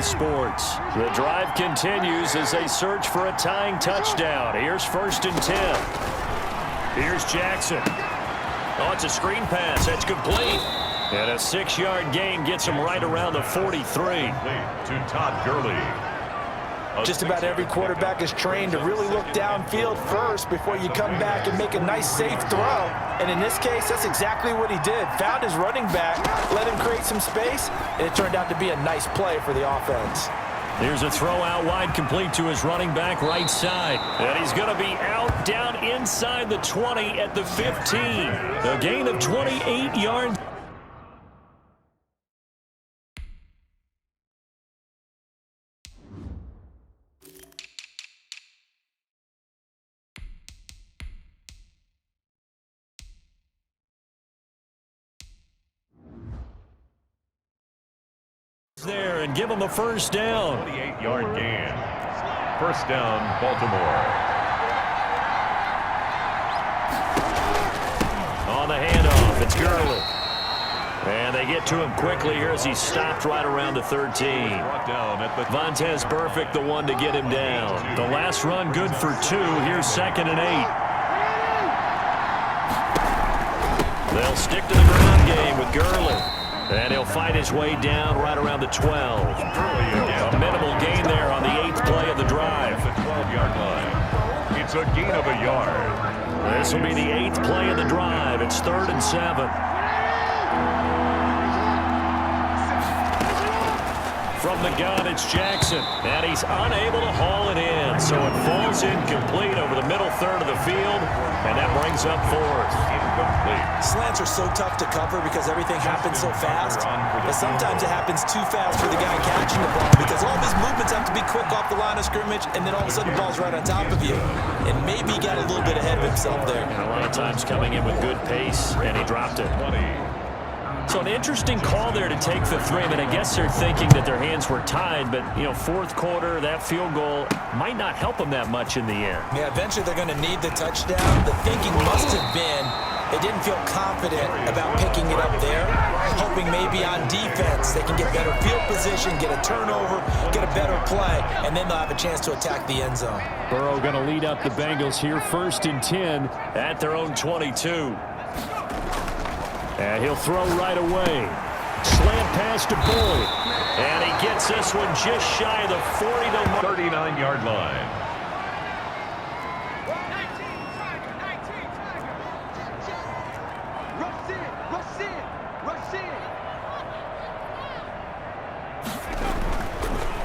Sports. The drive continues as they search for a tying touchdown. Here's 1st and 10. Here's Jackson. Oh, it's a screen pass. That's complete. And a 6-yard gain gets him right around the 43. To Todd Gurley. Just about every quarterback is trained to really look downfield first before you come back and make a nice, safe throw. And in this case, that's exactly what he did. Found his running back, let him create some space, and it turned out to be a nice play for the offense. Here's a throw out wide, complete to his running back right side. And he's going to be out down inside the 20 at the 15. A gain of 28 yards. There and give him a first down. 28-yard gain. First down, Baltimore. On the handoff, it's Gurley. And they get to him quickly here as he's stopped right around the 13. Vontaze Burfict, the one to get him down. The last run good for 2. Here's 2nd and 8. They'll stick to the ground game with Gurley. And he'll fight his way down right around the 12. A minimal gain there on the 8th play of the drive. The 12-yard line. It's a gain of a yard. This will be the 8th play of the drive. It's 3rd and 7. From the gun, it's Jackson. And he's unable to haul it in. So it falls incomplete over the middle third of the field. And that brings up 4th. Incomplete. Slants are so tough to cover because everything happens so fast. But sometimes it happens too fast for the guy catching the ball because all of his movements have to be quick off the line of scrimmage, and then all of a sudden the ball's right on top of you. And maybe he got a little bit ahead of himself there. And a lot of times coming in with good pace, and he dropped it. 20. So an interesting call there to take the 3. I mean, I guess they're thinking that their hands were tied, but, you know, 4th quarter, that field goal might not help them that much in the end. Yeah, eventually they're going to need the touchdown. The thinking must have been they didn't feel confident about picking it up there, hoping maybe on defense they can get better field position, get a turnover, get a better play, and then they'll have a chance to attack the end zone. Burrow going to lead up the Bengals here, 1st and 10 at their own 22. And he'll throw right away. Slant pass to Boyd. And he gets this one just shy of the 39-yard line.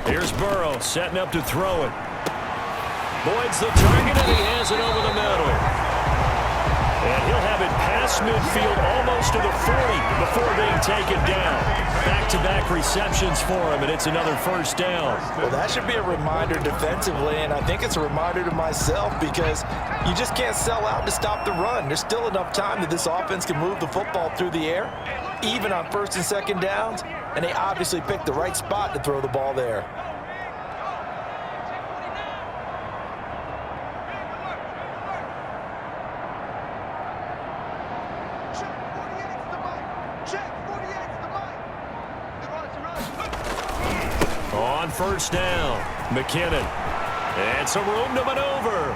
Here's Burrow setting up to throw it. Boyd's the target, and he has it over the middle. And he'll have it past midfield almost to the 40 before being taken down. Back-to-back receptions for him, and it's another first down. Well, that should be a reminder defensively, and I think it's a reminder to myself because you just can't sell out to stop the run. There's still enough time that this offense can move the football through the air, even on 1st and 2nd downs, and they obviously picked the right spot to throw the ball there. On 1st down, McKinnon. And some room to maneuver.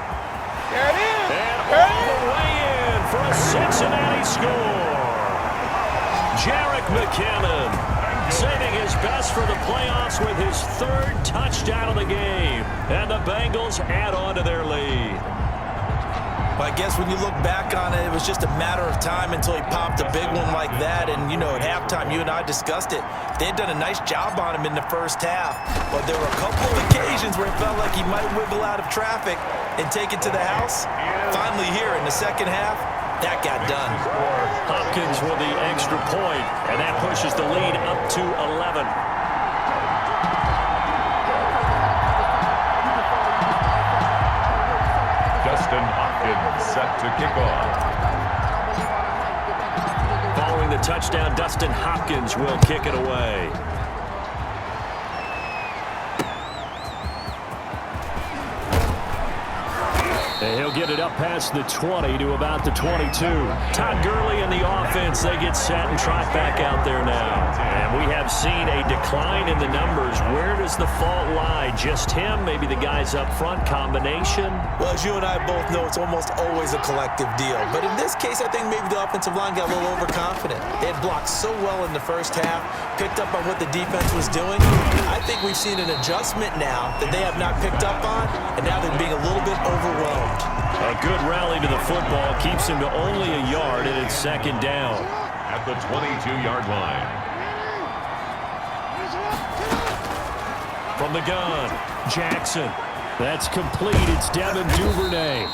There it is. And all the way in for a Cincinnati score. Jerick McKinnon saving his best for the playoffs with his 3rd touchdown of the game. And the Bengals add on to their lead. Well, I guess when you look back on it, it was just a matter of time until he popped a big one like that. And, you know, at halftime, you and I discussed it. They had done a nice job on him in the first half. But there were a couple of occasions where it felt like he might wiggle out of traffic and take it to the house. Finally here in the second half, that got done. Hopkins with the extra point, and that pushes the lead up to 11. Dustin Hopkins set to kick off. Following the touchdown, Dustin Hopkins will kick it away. And he'll get it up past the 20 to about the 22. Todd Gurley and the offense, they get set and trot back out there now. And we have seen a decline in the numbers. Where does the fault lie? Just him? Maybe the guys up front? Combination? Well, as you and I both know, it's almost always a collective deal. But in this case, I think maybe the offensive line got a little overconfident. They had blocked so well in the first half, picked up on what the defense was doing. I think we've seen an adjustment now that they have not picked up on, and now they're being a little bit overwhelmed. A good rally to the football keeps him to only a yard, and it's second down. At the 22-yard line. From the gun, Jackson. That's complete. It's Devin Duvernay.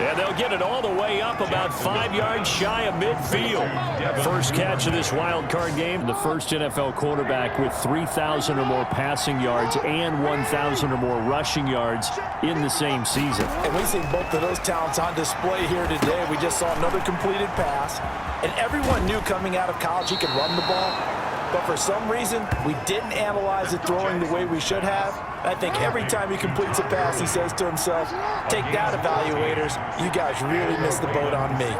And they'll get it all the way up about 5 yards shy of midfield. First catch of this wild card game. The first NFL quarterback with 3,000 or more passing yards and 1,000 or more rushing yards in the same season. And we've seen both of those talents on display here today. We just saw another completed pass. And everyone knew coming out of college he could run the ball. But for some reason, we didn't analyze it throwing the way we should have. I think every time he completes a pass, he says to himself, take that, evaluators. You guys really missed the boat on me.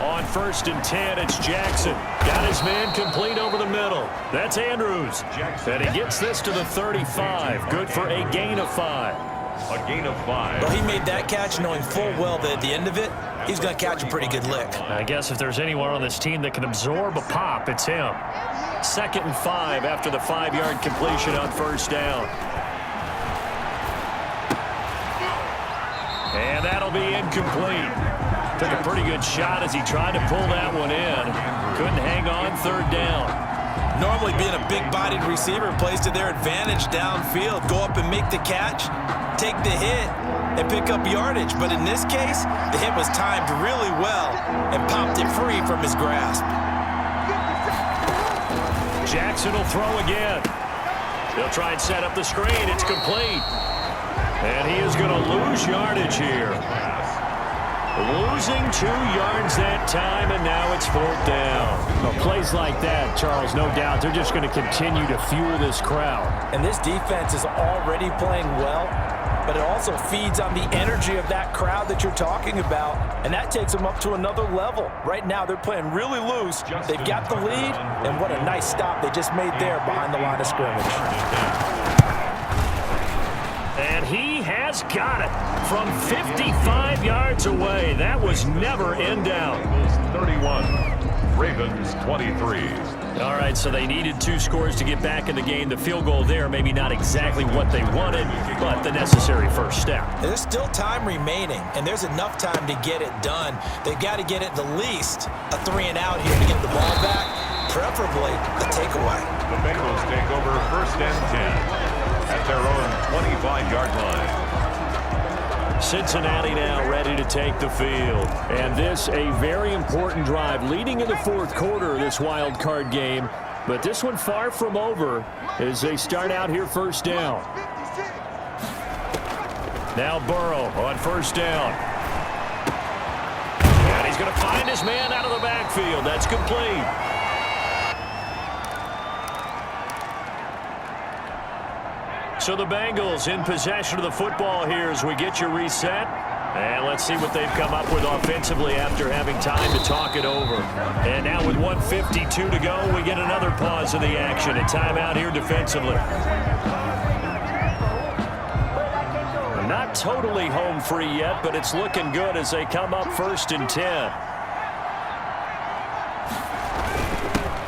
On 1st and 10, it's Jackson. Got his man complete over the middle. That's Andrews. And he gets this to the 35. Good for a gain of 5. A gain of 5. Well, he made that catch knowing full well that at the end of it, he's going to catch a pretty good lick. I guess if there's anyone on this team that can absorb a pop, it's him. 2nd and 5 after the 5-yard completion on 1st down. And that'll be incomplete. Took a pretty good shot as he tried to pull that one in. Couldn't hang on 3rd down. Normally being a big-bodied receiver plays to their advantage downfield. Go up and make the catch, take the hit, and pick up yardage. But in this case, the hit was timed really well and popped it free from his grasp. Jackson will throw again. They'll try and set up the screen. It's complete. And he is going to lose yardage here. Losing 2 yards that time, and now it's 4th down. Well, plays like that, Charles, no doubt, they're just going to continue to fuel this crowd. And this defense is already playing well, but it also feeds on the energy of that crowd that you're talking about, and that takes them up to another level. Right now, they're playing really loose. They've got the lead, and what a nice stop they just made there behind the line of scrimmage. And he has got it from 55 yards away. That was never in doubt. 31, Ravens 23. All right, so they needed 2 scores to get back in the game. The field goal there, maybe not exactly what they wanted, but the necessary first step. There's still time remaining, and there's enough time to get it done. They've got to get at the least a 3-and-out here to get the ball back, preferably a takeaway. The Bengals take over 1st and 10. At their own 25-yard line. Cincinnati now ready to take the field. And this a very important drive leading in the 4th quarter of this wild card game. But this one far from over as they start out here 1st down. Now Burrow on 1st down. And he's going to find his man out of the backfield. That's complete. So the Bengals in possession of the football here as we get you reset. And let's see what they've come up with offensively after having time to talk it over. And now with 1:52 to go, we get another pause in the action. A timeout here defensively. Not totally home free yet, but it's looking good as they come up 1st and 10.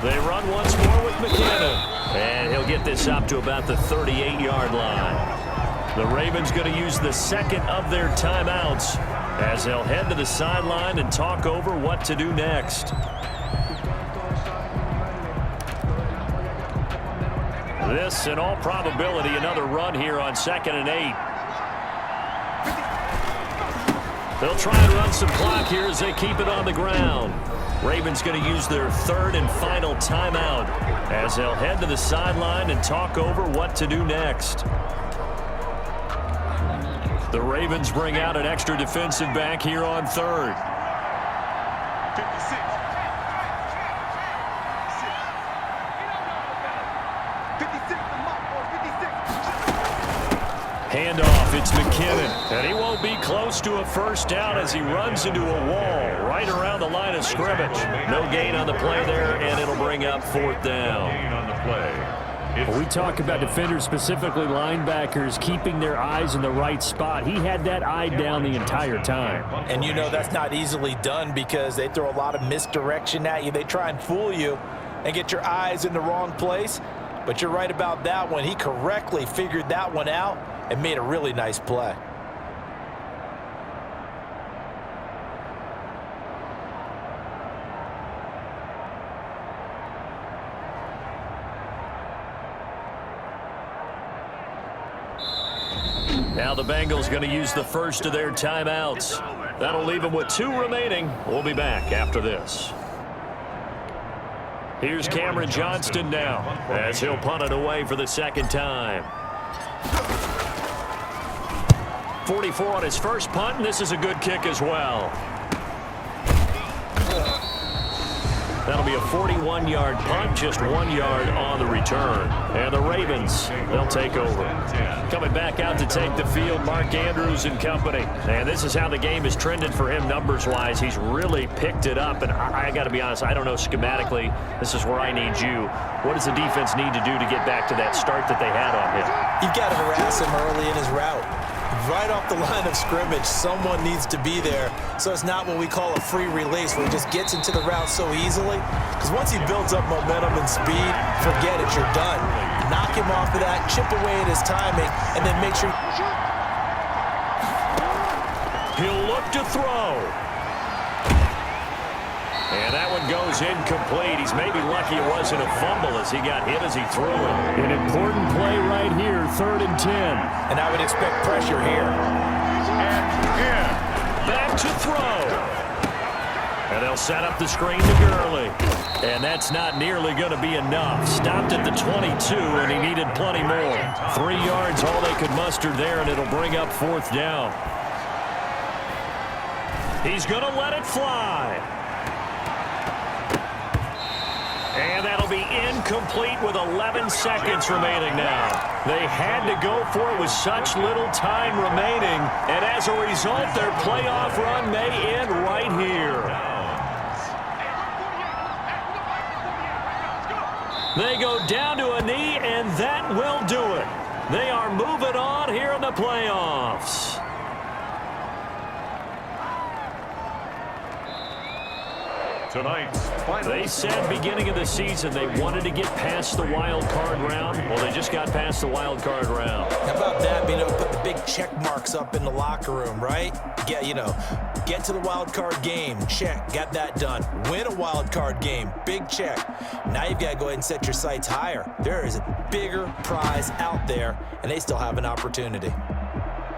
They run once more with McKinnon. And he'll get this up to about the 38-yard line. The Ravens going to use the 2nd of their timeouts as they'll head to the sideline and talk over what to do next. This, in all probability, another run here on 2nd and 8. They'll try and run some clock here as they keep it on the ground. Ravens going to use their 3rd and final timeout as they'll head to the sideline and talk over what to do next. The Ravens bring out an extra defensive back here on 3rd. 56. Handoff, it's McKinnon. And he won't be close to a first down as he runs into a wall right around the line of scrimmage. No gain on the play there, and it'll bring up fourth down. Gain on the play. Well, we talk about defenders, specifically linebackers, keeping their eyes in the right spot. He had that eye down the entire time. And you know that's not easily done because they throw a lot of misdirection at you. They try and fool you and get your eyes in the wrong place. But you're right about that one. He correctly figured that one out and made a really nice play. Now the Bengals going to use the first of their timeouts. That'll leave them with 2 remaining. We'll be back after this. Here's Cameron Johnston now as he'll punt it away for the second time. 44 on his first punt, and this is a good kick as well. That'll be a 41-yard punt, just 1 yard on the return. And the Ravens, they'll take over. Coming back out to take the field, Mark Andrews and company. And this is how the game has trended for him numbers-wise. He's really picked it up. And I got to be honest, I don't know schematically. This is where I need you. What does the defense need to do to get back to that start that they had on him? You've got to harass him early in his route. Right off the line of scrimmage, someone needs to be there. So it's not what we call a free release where he just gets into the route so easily. Because once he builds up momentum and speed, forget it, you're done. Knock him off of that, chip away at his timing, and then make sure. He'll look to throw. And that one goes incomplete. He's maybe lucky it wasn't a fumble as he got hit as he threw it. An important play right here, 3rd and 10. And I would expect pressure here. And back to throw. And they'll set up the screen to Gurley. And that's not nearly going to be enough. Stopped at the 22, and he needed plenty more. 3 yards, all they could muster there, and it'll bring up 4th down. He's going to let it fly. And that'll be incomplete with 11 seconds remaining now. They had to go for it with such little time remaining. And as a result, their playoff run may end right here. They go down to a knee, and that will do it. They are moving on here in the playoffs. Tonight's final. They said beginning of the season they wanted to get past the wild card round. Well, they just got past the wild card round. How about that? Put the big check marks up in the locker room, right? Get to the wild card game. Check. Got that done. Win a wild card game. Big check. Now you've got to go ahead and set your sights higher. There is a bigger prize out there, and they still have an opportunity.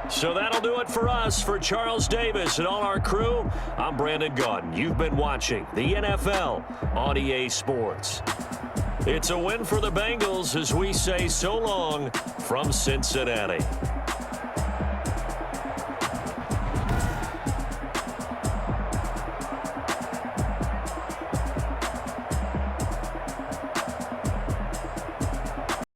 So that'll do it for us. For Charles Davis and all our crew, I'm Brandon Gaudin. You've been watching the NFL on EA Sports. It's a win for the Bengals as we say so long from Cincinnati.